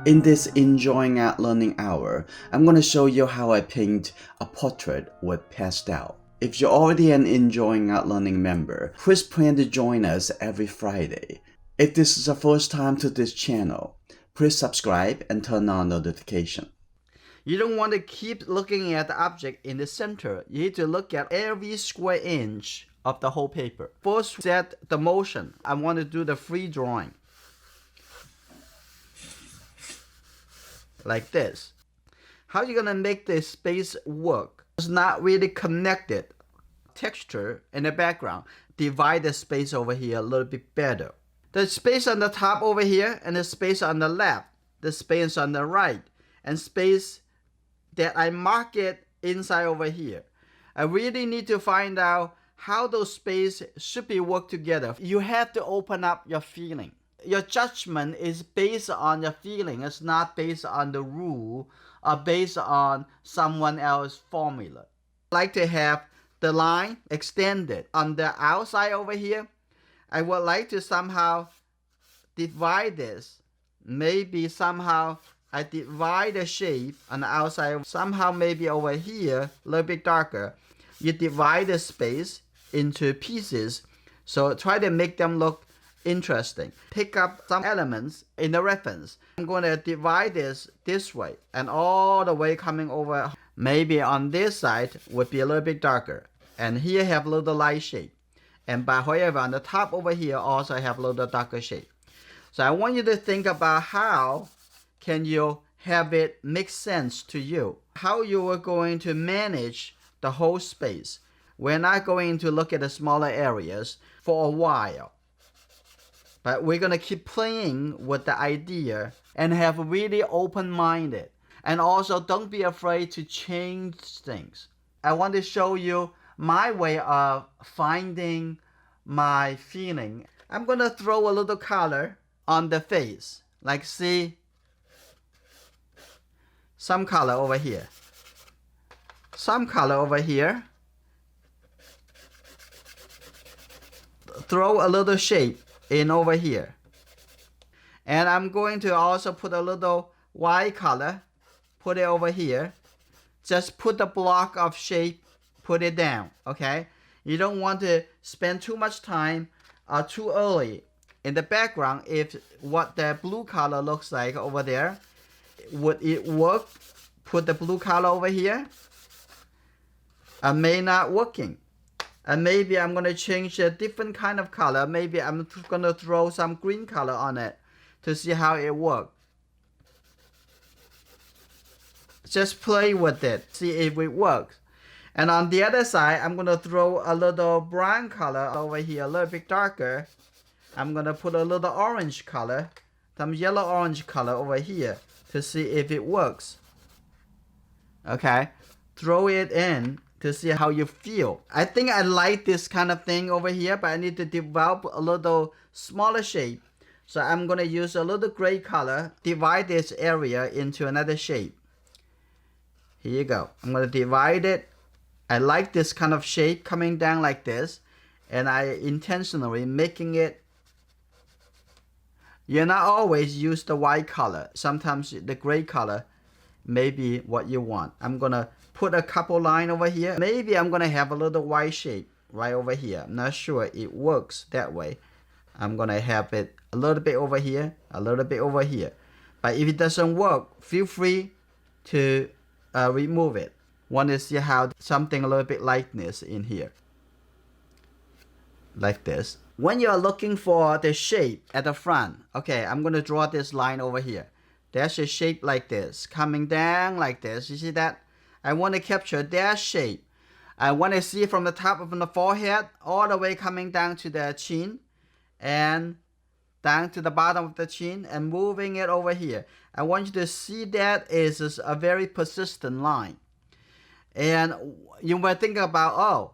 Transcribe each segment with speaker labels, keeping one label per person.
Speaker 1: In this Enjoying Art Learning Hour, I'm going to show you how I paint a portrait with pastel. If you're already an Enjoying Art Learning member, please plan to join us every Friday. If this is the first time to this channel, please subscribe and turn on notification.
Speaker 2: You don't want to keep looking at the object in the center. You need to look at every square inch of the whole paper. First, set the motion. I want to do the free drawing. Like this. How are you going to make this space work? It's not really connected. Texture in the background. Divide the space over here a little bit better. The space on the top over here and the space on the left. The space on the right. And space that I mark it inside over here. I really need to find out how those spaces should be worked together. You have to open up your feeling. Your judgment is based on your feeling. It's not based on the rule or based on someone else's formula. I like to have the line extended on the outside over here. I would like to somehow divide this. Maybe somehow I divide the shape on the outside. Somehow maybe over here, a little bit darker. You divide the space into pieces. So try to make them look interesting. Pick up some elements in the reference. I'm going to divide this way and all the way coming over. Maybe on this side would be a little bit darker. And here have a little light shade. And by however on the top over here also have a little darker shade. So I want you to think about how can you have it make sense to you. How you are going to manage the whole space. We're not going to look at the smaller areas for a while. But we're going to keep playing with the idea and have really open-minded. And also don't be afraid to change things. I want to show you my way of finding my feeling. I'm going to throw a little color on the face. Like see some color over here. Some color over here. Throw a little shape in over here. And I'm going to also put a little white color. Put it over here. Just put the block of shape. Put it down. Okay. You don't want to spend too much time too early in the background. If what the blue color looks like over there, would it work? Put the blue color over here. May not working. And maybe I'm going to change a different kind of color. Maybe I'm going to throw some green color on it to see how it works. Just play with it. See if it works. And on the other side, I'm going to throw a little brown color over here, a little bit darker. I'm going to put a little orange color, some yellow-orange color over here to see if it works. Okay, throw it in to see how you feel. I think I like this kind of thing over here, but I need to develop a little smaller shape. So I'm going to use a little gray color, divide this area into another shape. Here you go. I'm going to divide it. I like this kind of shape coming down like this. And I intentionally making it. You're not always use the white color. Sometimes the gray color may be what you want. I'm going to put a couple line over here. Maybe I'm going to have a little white shape right over here. I'm not sure it works that way. I'm going to have it a little bit over here, a little bit over here. But if it doesn't work, feel free to remove it. Want to see how something a little bit lightness in here. Like this. When you're looking for the shape at the front, okay, I'm going to draw this line over here. There's a shape like this, coming down like this. You see that? I want to capture that shape. I want to see from the top of the forehead all the way coming down to the chin and down to the bottom of the chin and moving it over here. I want you to see that is a very persistent line. And you might think about,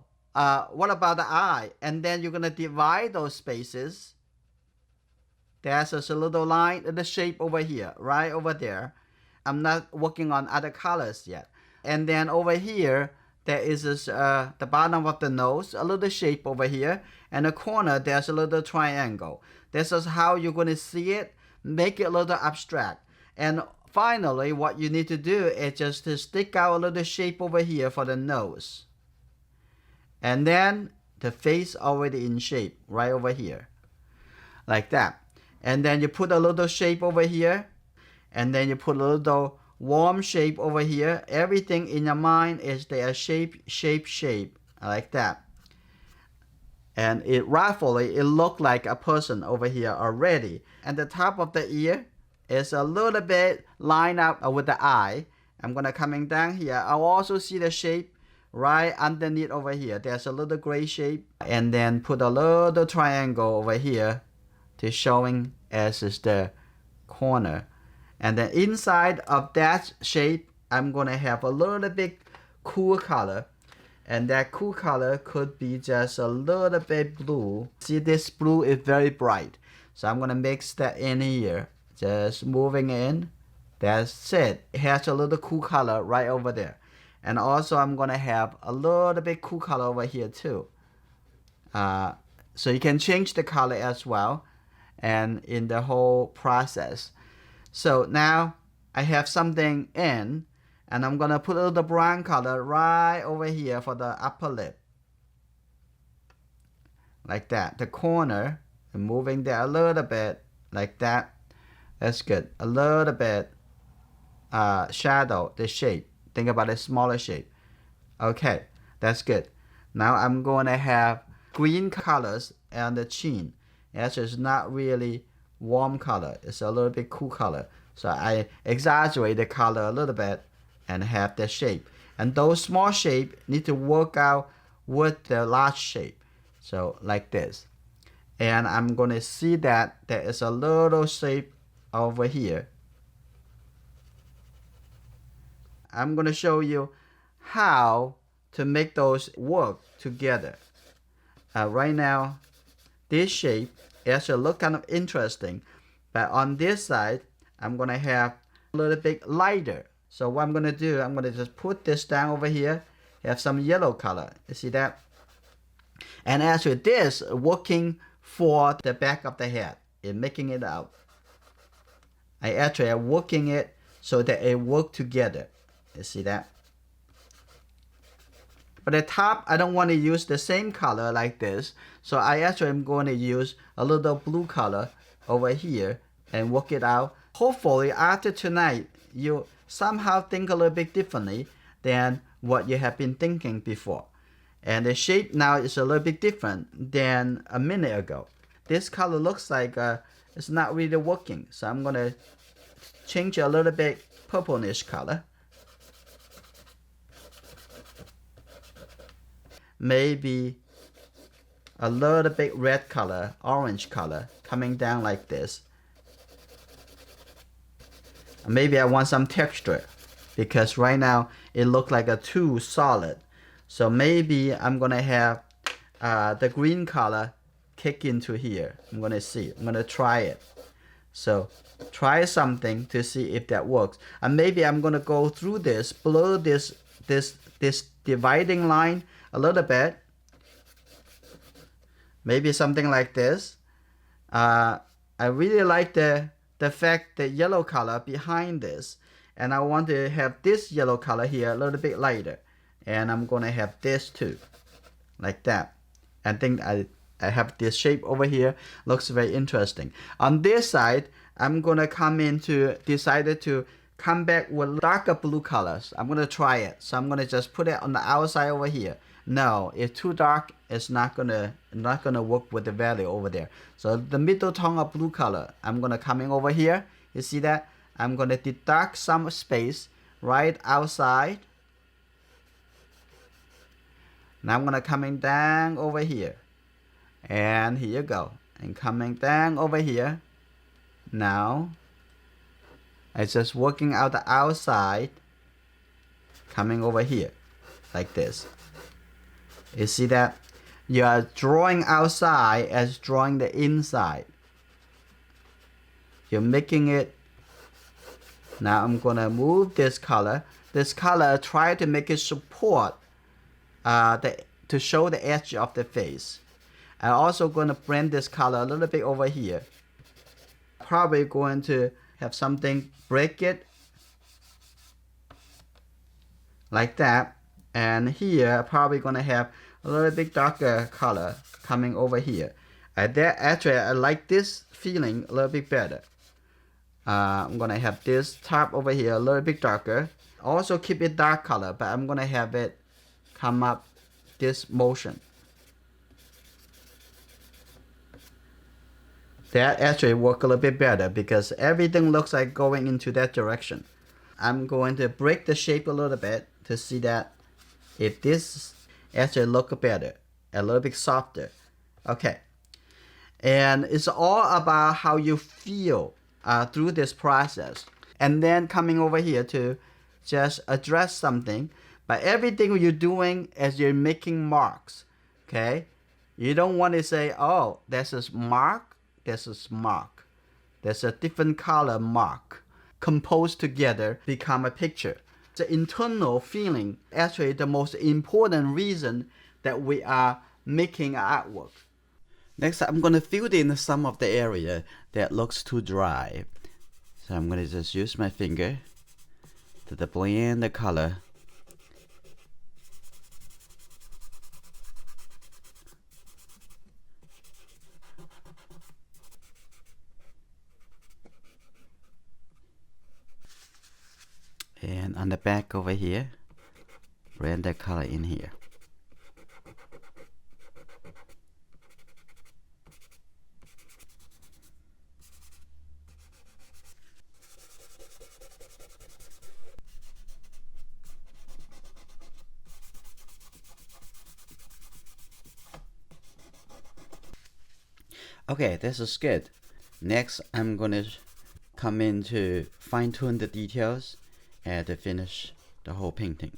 Speaker 2: what about the eye? And then you're going to divide those spaces. There's just a little line, the shape over here, right over there. I'm not working on other colors yet. And then over here, there is this, the bottom of the nose, a little shape over here. And the corner, there's a little triangle. This is how you're going to see it. Make it a little abstract. And finally, what you need to do is just to stick out a little shape over here for the nose. And then the face already in shape right over here. Like that. And then you put a little shape over here. And then you put a little warm shape over here. Everything in your mind is there shape, shape, shape. Like that. And it roughly, it looked like a person over here already. And the top of the ear is a little bit lined up with the eye. I'm gonna coming down here. I'll also see the shape right underneath over here. There's a little gray shape. And then put a little triangle over here to showing as is the corner. And then inside of that shape, I'm gonna have a little bit cool color. And that cool color could be just a little bit blue. See, this blue is very bright. So I'm gonna mix that in here. Just moving in. That's it. It has a little cool color right over there. And also I'm gonna have a little bit cool color over here too. So you can change the color as well. And in the whole process. So now I have something in. And I'm gonna put a little brown color right over here for the upper lip. Like that. The corner. And moving there a little bit. Like that. That's good. A little bit shadow, the shape. Think about a smaller shape. Okay, that's good. Now I'm going to have green colors on the chin. Actually, it's not really warm color. It's a little bit cool color. So I exaggerate the color a little bit and have the shape. And those small shape need to work out with the large shape. So like this. And I'm going to see that there is a little shape over here. I'm going to show you how to make those work together. Right now, this shape actually look kind of interesting. But on this side, I'm going to have a little bit lighter. So what I'm going to do, I'm going to just put this down over here. Have some yellow color. You see that? And actually this working for the back of the head. It's making it out. I actually am working it so that it work together. You see that? But the top, I don't want to use the same color like this. So I actually am going to use a little blue color over here and work it out. Hopefully after tonight, you somehow think a little bit differently than what you have been thinking before. And the shape now is a little bit different than a minute ago. This color looks like it's not really working. So I'm going to change a little bit purplish color. Maybe a little bit red color, orange color coming down like this. Maybe I want some texture because right now it looks like a too solid. So maybe I'm gonna have the green color kick into here. I'm gonna see. I'm gonna try it. So try something to see if that works. And maybe I'm gonna go through this, below this dividing line a little bit. Maybe something like this. I really like the fact the yellow color behind this. And I want to have this yellow color here a little bit lighter. And I'm going to have this too. Like that. I think I have this shape over here. Looks very interesting. On this side, I'm going to decided to come back with darker blue colors. I'm going to try it. So I'm going to just put it on the outside over here. No, it's too dark. It's not gonna work with the value over there. So the middle tone of blue color, I'm gonna coming over here. You see that? I'm gonna deduct some space right outside. Now I'm gonna coming down over here, and here you go. And coming down over here. Now I just working out the outside, coming over here, like this. You see that? You are drawing outside as drawing the inside. You're making it. Now I'm going to move this color. This color, try to make it support to show the edge of the face. I'm also going to blend this color a little bit over here. Probably going to have something break it like that, and here probably gonna have a little bit darker color coming over here. Actually I like this feeling a little bit better. I'm gonna have this top over here a little bit darker. Also keep it dark color, but I'm gonna have it come up this motion. That actually work a little bit better because everything looks like going into that direction. I'm going to break the shape a little bit to see that if this actually look better, a little bit softer. Okay. And it's all about how you feel through this process. And then coming over here to just address something. But everything you're doing as you're making marks, okay? You don't want to say, oh, there's a mark, there's a mark. There's a different color mark. Composed together, become a picture. The internal feeling, actually the most important reason that we are making artwork.
Speaker 1: Next, I'm going to fill in some of the area that looks too dry. So I'm going to just use my finger to blend the color. And on the back over here, blend the color in here. Okay, this is good. Next, I'm gonna come in to fine-tune the details and to finish the whole painting.